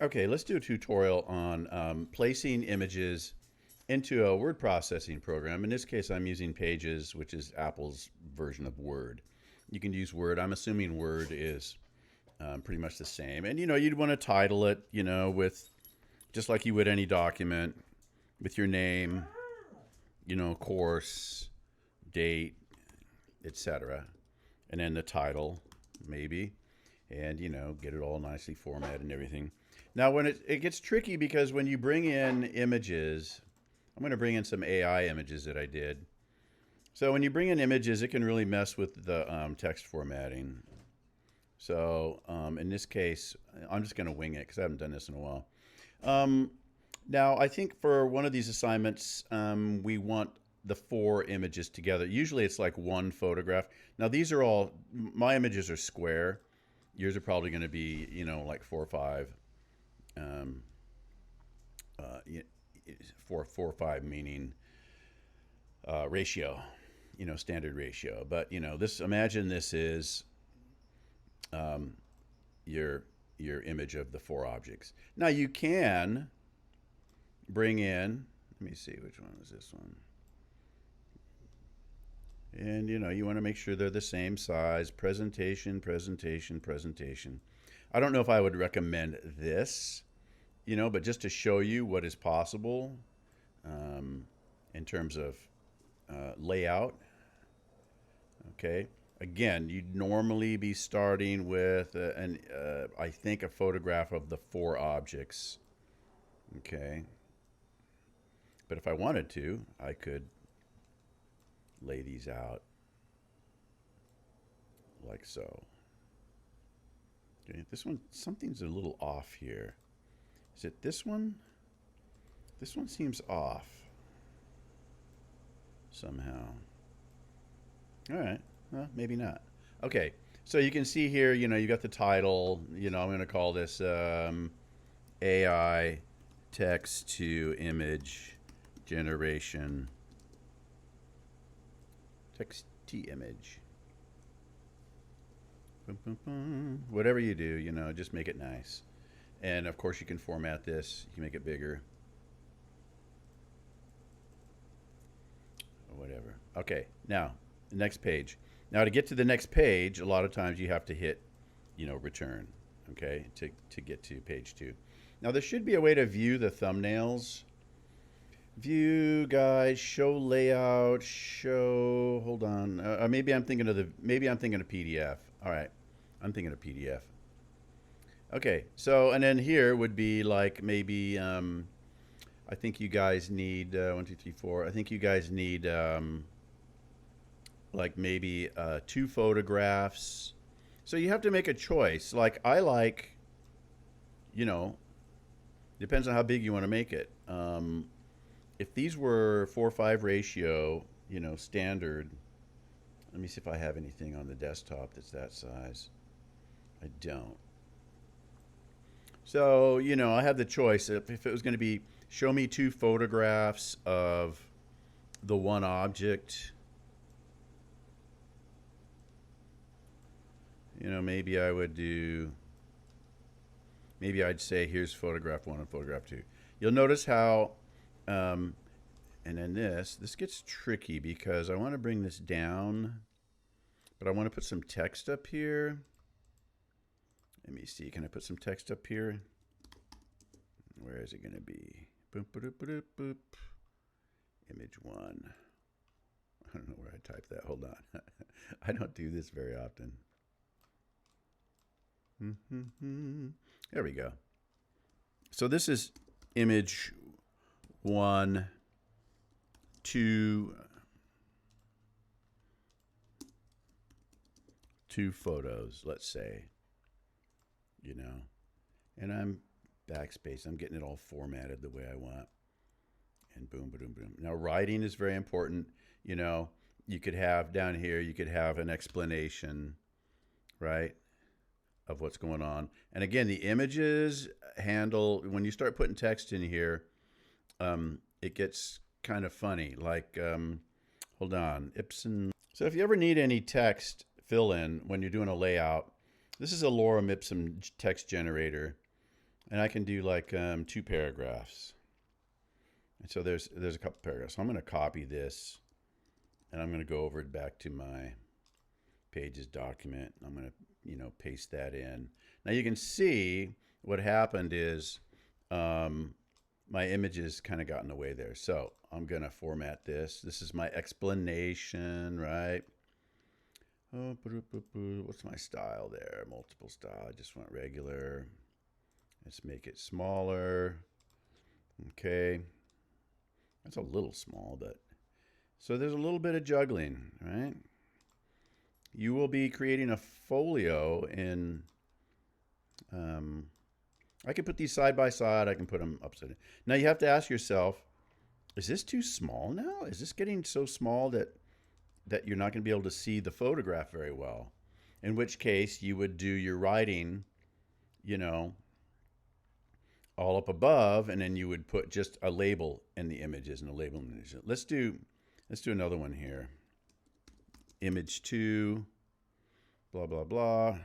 Okay, let's do a tutorial on placing images into a word processing program. In this case, I'm using Pages, which is Apple's version of Word. You can use Word. I'm assuming Word is pretty much the same. And, you'd want to title it, with just like you would any document with your name, course, date, etc. And then the title, maybe, and, get it all nicely formatted and everything. Now, when it gets tricky because when you bring in images, I'm going to bring in some AI images that I did. So when you bring in images, it can really mess with the text formatting. So in this case, I'm just going to wing it because I haven't done this in a while. Now, I think for one of these assignments, we want the 4 images together. Usually it's like one photograph. Now, these are all, my images are square. Yours are probably going to be, like 4 or 5. 4 or 5 meaning ratio, standard ratio. But this, imagine this is your image of the 4 objects. Now you can bring in. Let me see, which one was this one? And you want to make sure they're the same size. Presentation, presentation, presentation. I don't know if I would recommend this, but just to show you what is possible in terms of layout. Okay. Again, you'd normally be starting with I think a photograph of the 4 objects. Okay. But if I wanted to, I could lay these out like so. Okay, this one, something's a little off here. Is it this one? This one seems off somehow. All right, well, maybe not. Okay, so you can see here, you got the title. I'm going to call this AI text to image generation. Text to image. Boom, boom, boom. Whatever you do, just make it nice. And of course, you can format this. You can make it bigger. Or whatever. Okay, now, the next page. Now, to get to the next page, a lot of times you have to hit, return, okay, to get to page 2. Now, there should be a way to view the thumbnails. View, guys, show layout, show, hold on. Maybe I'm thinking of PDF. All right, I'm thinking of PDF. Okay, so, and then here would be like maybe, I think you guys need, 1, 2, 3, 4. I think you guys need, like maybe 2 photographs. So you have to make a choice. Like I like, depends on how big you want to make it. If these were 4:5 ratio, standard, let me see if I have anything on the desktop that's that size. I don't. So, I have the choice. If it was going to be, show me 2 photographs of the one object, maybe I would do, maybe I'd say here's photograph 1 and photograph 2. You'll notice how, and then this gets tricky because I want to bring this down, but I want to put some text up here. Let me see, can I put some text up here? Where is it going to be? Boop, boop, boop, boop. Image 1. I don't know where I typed that. Hold on. I don't do this very often. There we go. So this is image 1, 2 photos, let's say, and I'm backspace. I'm getting it all formatted the way I want. And boom, boom, boom. Now, writing is very important. You could have down here, you could have an explanation, right, of what's going on. And again, the images handle, when you start putting text in here, it gets kind of funny. Like, hold on, Ipsen. So if you ever need any text fill in when you're doing a layout, this is a Lorem Ipsum text generator. And I can do like 2 paragraphs. And so there's a couple paragraphs. So I'm going to copy this, and I'm going to go over it back to my Pages document. I'm going to, paste that in. Now you can see what happened is my images kind of got in the way there. So I'm going to format this. This is my explanation, right? Oh, what's my style there? Multiple style. I just want regular. Let's make it smaller. Okay. That's a little small, but so there's a little bit of juggling, right? You will be creating a folio in, I can put these side by side. I can put them upside down. Now you have to ask yourself, is this too small now? Is this getting so small that you're not going to be able to see the photograph very well? In which case you would do your writing, all up above, and then you would put just a label in the images and a label in the images. Let's do another one here. Image 2, blah, blah, blah.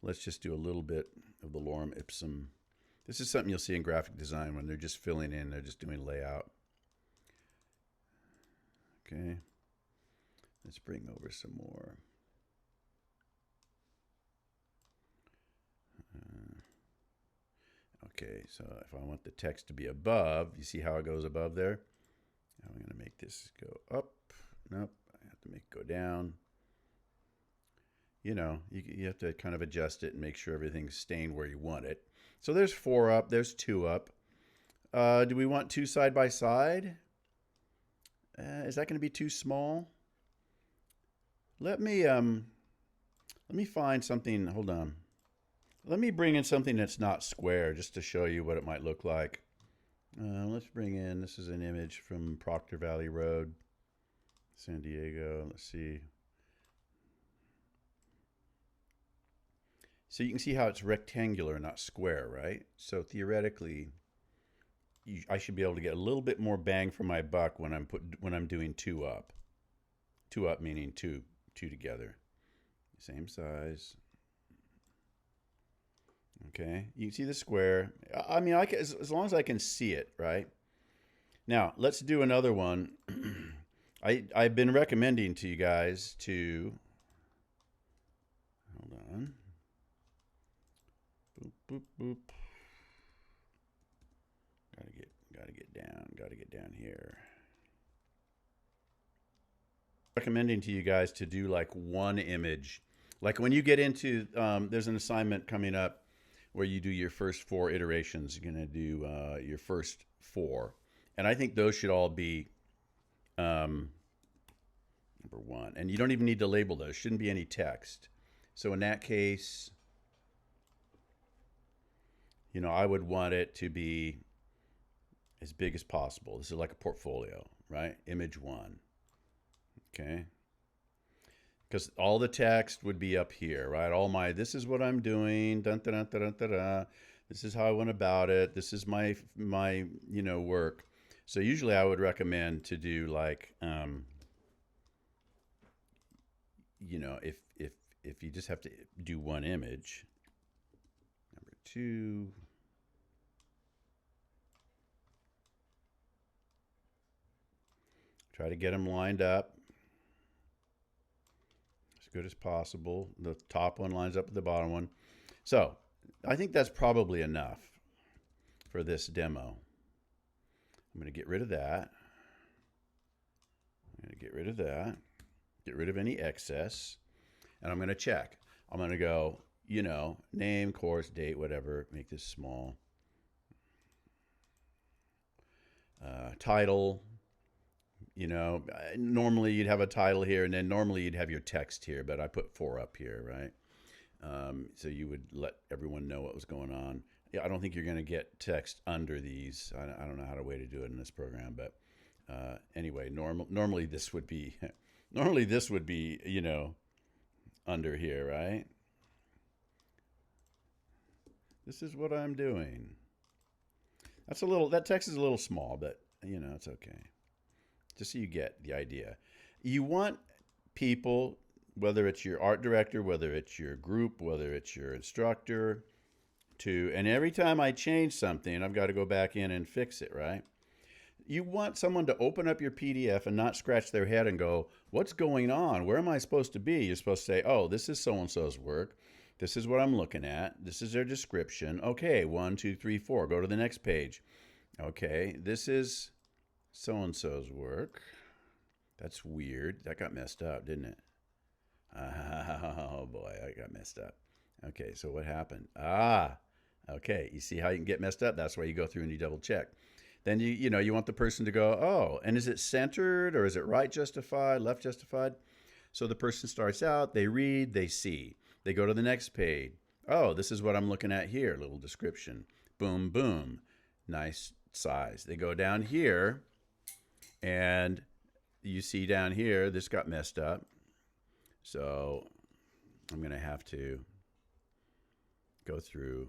Let's just do a little bit of the lorem ipsum. This is something you'll see in graphic design when they're just filling in, they're just doing layout. Okay. Let's bring over some more. Okay, so if I want the text to be above, you see how it goes above there? I'm going to make this go up. Nope, I have to make it go down. You have to kind of adjust it and make sure everything's staying where you want it. So there's 4 up, there's 2 up. Do we want 2 side by side? Is that going to be too small? Let me find something. Hold on. Let me bring in something that's not square just to show you what it might look like. Let's bring in, this is an image from Proctor Valley Road, San Diego. Let's see. So you can see how it's rectangular, not square, right? So theoretically, I should be able to get a little bit more bang for my buck when I'm doing 2 up. 2 up meaning two together. Same size. Okay, you can see the square. I mean, as long as I can see it, right? Now, let's do another one. I've been recommending to you guys to, hold on. Boop, boop, boop. Gotta get down here. Recommending to you guys to do like 1 image. Like when you get into, there's an assignment coming up where you do your first 4 iterations. You're going to do your first 4. And I think those should all be number 1. And you don't even need to label those. Shouldn't be any text. So in that case, I would want it to be as big as possible. This is like a portfolio, right? Image 1. Okay. Because all the text would be up here, right? This is what I'm doing. Dun, dun, dun, dun, dun, dun. This is how I went about it. This is my work. So usually I would recommend to do like, if you just have to do 1 image. Number 2. Try to get them lined up as good as possible. The top one lines up with the bottom one. So I think that's probably enough for this demo. I'm going to get rid of that. Get rid of any excess. And I'm going to check. I'm going to go, name, course, date, whatever. Make this small. Title. Normally you'd have a title here, and then normally you'd have your text here, but I put 4 up here, right? So you would let everyone know what was going on. Yeah, I don't think you're going to get text under these. I don't know how to way to do it in this program, but anyway, normally this would be, under here, right? This is what I'm doing. That text is a little small, but it's okay. Just so you get the idea. You want people, whether it's your art director, whether it's your group, whether it's your instructor, and every time I change something, I've got to go back in and fix it, right? You want someone to open up your PDF and not scratch their head and go, what's going on? Where am I supposed to be? You're supposed to say, oh, this is so-and-so's work. This is what I'm looking at. This is their description. Okay, 1, 2, 3, 4. Go to the next page. Okay, this is so-and-so's work. That's weird. That got messed up, didn't it? Oh, boy, I got messed up. Okay, so what happened? Okay, you see how you can get messed up? That's why you go through and you double check. Then you want the person to go, oh, and is it centered or is it right justified, left justified? So the person starts out, they read, they see. They go to the next page. Oh, this is what I'm looking at here, little description. Boom, boom. Nice size. They go down here, and you see down here, this got messed up. So I'm going to have to go through.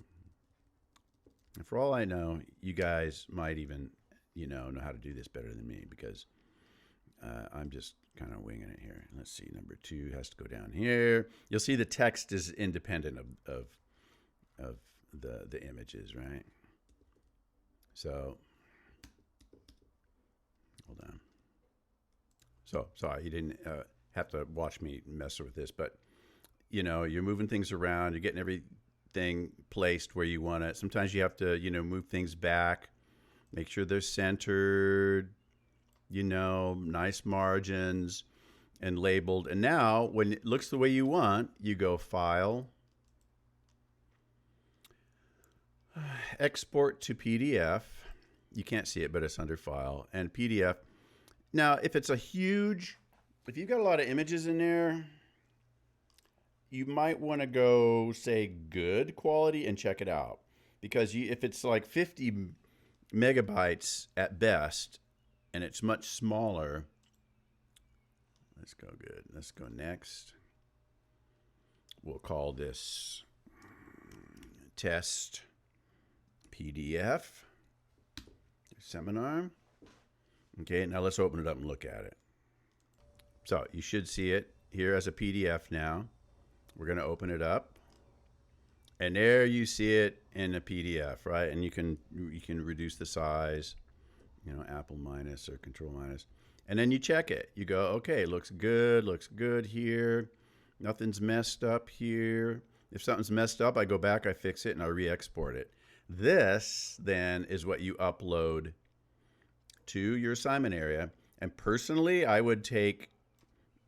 And for all I know, you guys might even, know how to do this better than me, because I'm just kind of winging it here. Let's see, number 2 has to go down here. You'll see the text is independent of the images, right? So, hold on. So, sorry, you didn't have to watch me mess with this, but, you're moving things around, you're getting everything placed where you want it. Sometimes you have to, move things back, make sure they're centered, nice margins and labeled. And now when it looks the way you want, you go File, Export to PDF. You can't see it, but it's under File and PDF. Now, if you've got a lot of images in there, you might want to go say good quality and check it out. Because if it's like 50 megabytes at best, and it's much smaller, let's go good. Let's go next. We'll call this test PDF seminar. Okay, now let's open it up and look at it. So you should see it here as a PDF now. We're going to open it up. And there you see it in a PDF, right? And you can reduce the size, Apple minus or Control minus. And then you check it. You go, okay, looks good here. Nothing's messed up here. If something's messed up, I go back, I fix it, and I re-export it. This, then, is what you upload to your assignment area. And personally, I would take,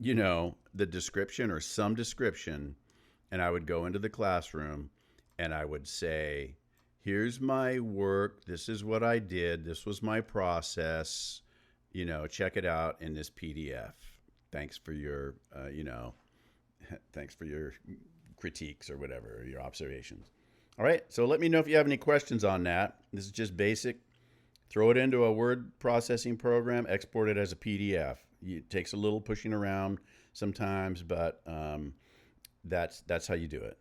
the description or some description, and I would go into the classroom and I would say, here's my work. This is what I did. This was my process. Check it out in this PDF. Thanks for your, thanks for your critiques or whatever, or your observations. All right. So let me know if you have any questions on that. This is just basic. Throw it into a word processing program, export it as a PDF. It takes a little pushing around sometimes, but that's how you do it.